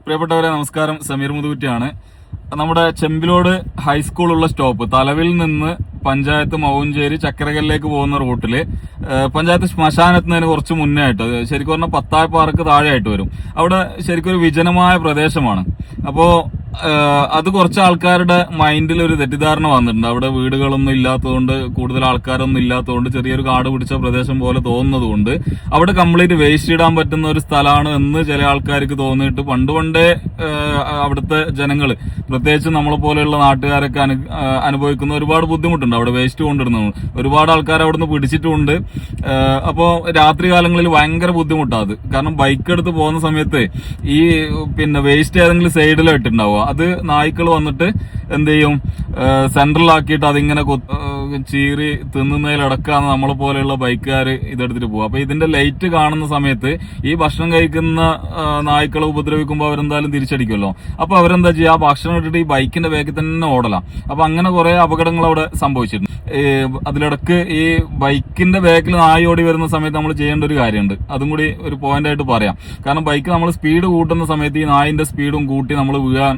പ്രിയപ്പെട്ടവരെ നമസ്കാരം, സമീർ മുതുകുറ്റിയാണ്. നമ്മുടെ ചെമ്പിലോട് ഹൈസ്കൂളുള്ള സ്റ്റോപ്പ് തലവിൽ നിന്ന് പഞ്ചായത്ത് മൗഞ്ചേരി ചക്കരകല്ലിലേക്ക് പോകുന്ന റൂട്ടില് പഞ്ചായത്ത് ശ്മശാനെത്തുന്നതിന് കുറച്ച് മുന്നേ ആയിട്ട്, ശരിക്കും പറഞ്ഞാൽ പത്തായ പാർക്ക് താഴെയായിട്ട് വരും. അവിടെ ശരിക്കും ഒരു വിജനമായ പ്രദേശമാണ്. അപ്പോ അത് കുറച്ച് ആൾക്കാരുടെ മൈൻഡിൽ ഒരു തെറ്റിദ്ധാരണ വന്നിട്ടുണ്ട്. അവിടെ വീടുകളൊന്നും ഇല്ലാത്തതുകൊണ്ട്, കൂടുതൽ ആൾക്കാരൊന്നും ഇല്ലാത്തതുകൊണ്ട്, ചെറിയൊരു കാട് പിടിച്ച പ്രദേശം പോലെ തോന്നുന്നതുകൊണ്ട് അവിടെ കംപ്ലീറ്റ് വേസ്റ്റ് ഇടാൻ പറ്റുന്ന ഒരു സ്ഥലമാണ് എന്ന് ചില ആൾക്കാർക്ക് തോന്നിയിട്ട് പണ്ടേ അവിടുത്തെ ജനങ്ങൾ, പ്രത്യേകിച്ച് നമ്മളെ പോലെയുള്ള നാട്ടുകാരൊക്കെ അനുഭവിക്കുന്ന ഒരുപാട് ബുദ്ധിമുട്ടുണ്ട്. അവിടെ വേസ്റ്റ് കൊണ്ടിടുന്നു, ഒരുപാട് ആൾക്കാർ അവിടുന്ന് പിടിച്ചിട്ടുമുണ്ട്. അപ്പോൾ രാത്രി കാലങ്ങളിൽ ഭയങ്കര ബുദ്ധിമുട്ടാണ്. കാരണം ബൈക്ക് എടുത്ത് പോകുന്ന സമയത്ത് ഈ വേസ്റ്റ് ഏതെങ്കിലും സൈഡിലായിട്ടുണ്ടാവുക, അത് നായ്ക്കൾ വന്നിട്ട് എന്ത് ചെയ്യും, സെൻട്രലാക്കിയിട്ട് അതിങ്ങനെ ചീറി തിന്നുന്നതിലടക്കാന്ന് നമ്മളെ പോലെയുള്ള ബൈക്കുകാർ ഇതെടുത്തിട്ട് പോകും. അപ്പൊ ഇതിന്റെ ലൈറ്റ് കാണുന്ന സമയത്ത് ഈ ഭക്ഷണം കഴിക്കുന്ന നായ്ക്കളെ ഉപദ്രവിക്കുമ്പോൾ അവരെന്തായാലും തിരിച്ചടിക്കുമല്ലോ. അപ്പൊ അവരെന്താ ചെയ്യുക, ആ ഭക്ഷണം ഇട്ടിട്ട് ഈ ബൈക്കിന്റെ ബാക്കിൽ തന്നെ ഓടലാം. അപ്പൊ അങ്ങനെ കുറെ അപകടങ്ങൾ അവിടെ സംഭവിച്ചിട്ടുണ്ട്. അതിലിടക്ക് ഈ ബൈക്കിന്റെ ബാക്കിൽ നായ ഓടി വരുന്ന സമയത്ത് നമ്മൾ ചെയ്യേണ്ട ഒരു കാര്യമുണ്ട്, അതും കൂടി ഒരു പോയിന്റ് ആയിട്ട് പറയാം. കാരണം ബൈക്ക് നമ്മൾ സ്പീഡ് കൂട്ടുന്ന സമയത്ത് ഈ നായിന്റെ സ്പീഡും കൂട്ടി നമ്മൾ വീഴാൻ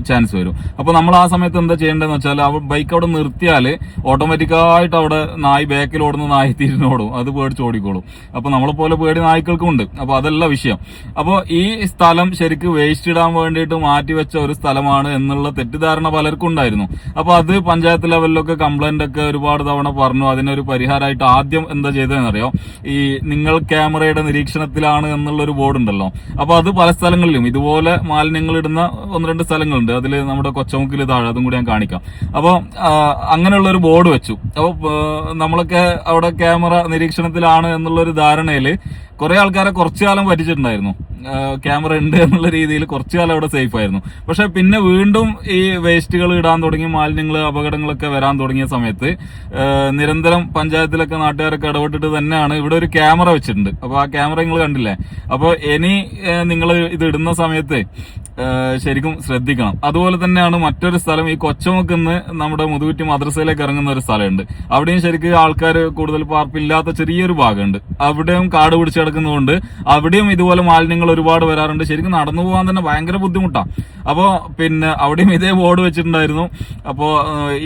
ചാൻസ് വരും. അപ്പൊ നമ്മൾ ആ സമയത്ത് എന്താ ചെയ്യേണ്ടതെന്ന് വെച്ചാൽ, ബൈക്ക് അവിടെ നിർത്തിയാല് ഓട്ടോമാറ്റിക്കായിട്ട് അവിടെ നായ് ബാക്കിൽ ഓടുന്ന നായ് തിരിഞ്ഞോടും, അത് പേടിച്ച് ഓടിക്കോളും. അപ്പൊ നമ്മളെ പോലെ പേടി നായ്ക്കൾക്കും ഉണ്ട്. അപ്പൊ അതല്ല വിഷയം. അപ്പൊ ഈ സ്ഥലം ശരിക്കും വേസ്റ്റ് ഇടാൻ വേണ്ടിയിട്ട് മാറ്റിവെച്ച ഒരു സ്ഥലമാണ് എന്നുള്ള തെറ്റിദ്ധാരണ പലർക്കും ഉണ്ടായിരുന്നു. അപ്പൊ അത് പഞ്ചായത്ത് ലെവലിലൊക്കെ കംപ്ലൈന്റ് ഒക്കെ ഒരുപാട് തവണ പറഞ്ഞു. അതിനൊരു പരിഹാരമായിട്ട് ആദ്യം എന്താ ചെയ്തതെന്നറിയോ, ഈ നിങ്ങൾ ക്യാമറയുടെ നിരീക്ഷണത്തിലാണ് എന്നുള്ളൊരു ബോർഡ് ഉണ്ടല്ലോ. അപ്പൊ അത് പല സ്ഥലങ്ങളിലും ഇതുപോലെ മാലിന്യങ്ങൾ ഇടുന്ന 1-2 സ്ഥലങ്ങളുണ്ട്. അതിൽ നമ്മുടെ കൊച്ചമുക്കിൽ താഴെ, അതും കൂടി ഞാൻ കാണിക്കാം. അപ്പൊ അങ്ങനെയുള്ള ഒരു ബോർഡ് വെച്ചു. അപ്പൊ നമ്മളൊക്കെ അവിടെ ക്യാമറ നിരീക്ഷണത്തിലാണ് എന്നുള്ളൊരു ധാരണയില് കുറെ ആൾക്കാരെ കുറച്ചു കാലം പറ്റിച്ചിട്ടുണ്ടായിരുന്നു. ക്യാമറ ഉണ്ട് എന്നുള്ള രീതിയിൽ കുറച്ചു കാലം അവിടെ സേഫ് ആയിരുന്നു. പക്ഷെ പിന്നെ വീണ്ടും ഈ വേസ്റ്റുകൾ ഇടാൻ തുടങ്ങി, മാലിന്യങ്ങൾ, അപകടങ്ങളൊക്കെ വരാൻ തുടങ്ങിയ സമയത്ത് നിരന്തരം പഞ്ചായത്തിലൊക്കെ നാട്ടുകാരൊക്കെ ഇടപെട്ടിട്ട് തന്നെയാണ് ഇവിടെ ഒരു ക്യാമറ വെച്ചിട്ടുണ്ട്. അപ്പൊ ആ ക്യാമറ നിങ്ങൾ കണ്ടില്ലേ. അപ്പൊ ഇനി നിങ്ങൾ ഇത് ഇടുന്ന സമയത്ത് ശരിക്കും ശ്രദ്ധിക്കണം. അതുപോലെ തന്നെയാണ് മറ്റൊരു സ്ഥലം, ഈ കൊച്ചമുക്കിന്ന് നമ്മുടെ മുതുകുറ്റി മദ്രസയിലേക്ക് ഇറങ്ങുന്ന ഒരു സ്ഥലമുണ്ട്. അവിടെയും ശരിക്കും ആൾക്കാർ കൂടുതൽ പാർപ്പില്ലാത്ത ചെറിയൊരു ഭാഗമുണ്ട്. അവിടെയും കാട് പിടിച്ച് കിടക്കുന്നതുകൊണ്ട് അവിടെയും ഇതുപോലെ മാലിന്യങ്ങൾ ഒരുപാട് വരാറുണ്ട്. ശരിക്കും നടന്നു പോകാൻ തന്നെ ഭയങ്കര ബുദ്ധിമുട്ടാണ്. അപ്പോ അവിടെയും ഇതേ ബോർഡ് വെച്ചിട്ടുണ്ടായിരുന്നു. അപ്പോ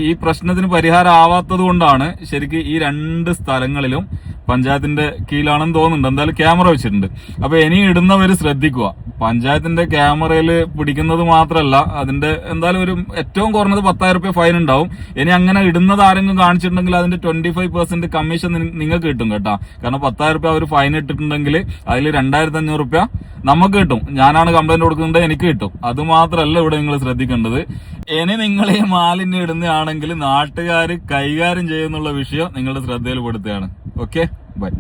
ഈ പ്രശ്നത്തിന് പരിഹാരം ആവാത്തത് കൊണ്ടാണ് ശരിക്കും ഈ 2 സ്ഥലങ്ങളിലും പഞ്ചായത്തിന്റെ കീഴിലാണെന്ന് തോന്നുന്നുണ്ട്, എന്തായാലും ക്യാമറ വെച്ചിട്ടുണ്ട്. അപ്പൊ ഇനി ഇടുന്നവര് ശ്രദ്ധിക്കുക. പഞ്ചായത്തിന്റെ ക്യാമറയിൽ പിടിക്കുന്നത് മാത്രമല്ല, അതിന്റെ എന്തായാലും ഒരു ഏറ്റവും കുറഞ്ഞത് 10,000 രൂപ ഫൈൻ ഉണ്ടാവും. ഇനി അങ്ങനെ ഇടുന്നത് ആരെങ്കിലും കാണിച്ചിട്ടുണ്ടെങ്കിൽ അതിന്റെ 25% കമ്മീഷൻ നിങ്ങൾക്ക് കിട്ടും കേട്ടോ. കാരണം 10,000 രൂപ അവർ ഫൈൻ ഇട്ടിട്ടുണ്ടെങ്കിൽ അതിൽ 2,500 രൂപ നമുക്ക് കിട്ടും. ഞാനാണ് കംപ്ലൈന്റ് കൊടുക്കുന്നത്, എനിക്ക് കിട്ടും. അത് മാത്രമല്ല ഇവിടെ നിങ്ങൾ ശ്രദ്ധിക്കേണ്ടത്, ഇനി നിങ്ങൾ ഈ മാലിന്യം ഇടുന്നതാണെങ്കിൽ നാട്ടുകാർ കൈകാര്യം ചെയ്യുന്നുള്ള വിഷയം നിങ്ങളുടെ ശ്രദ്ധയിൽപ്പെടുത്തുകയാണ്. Okay, by.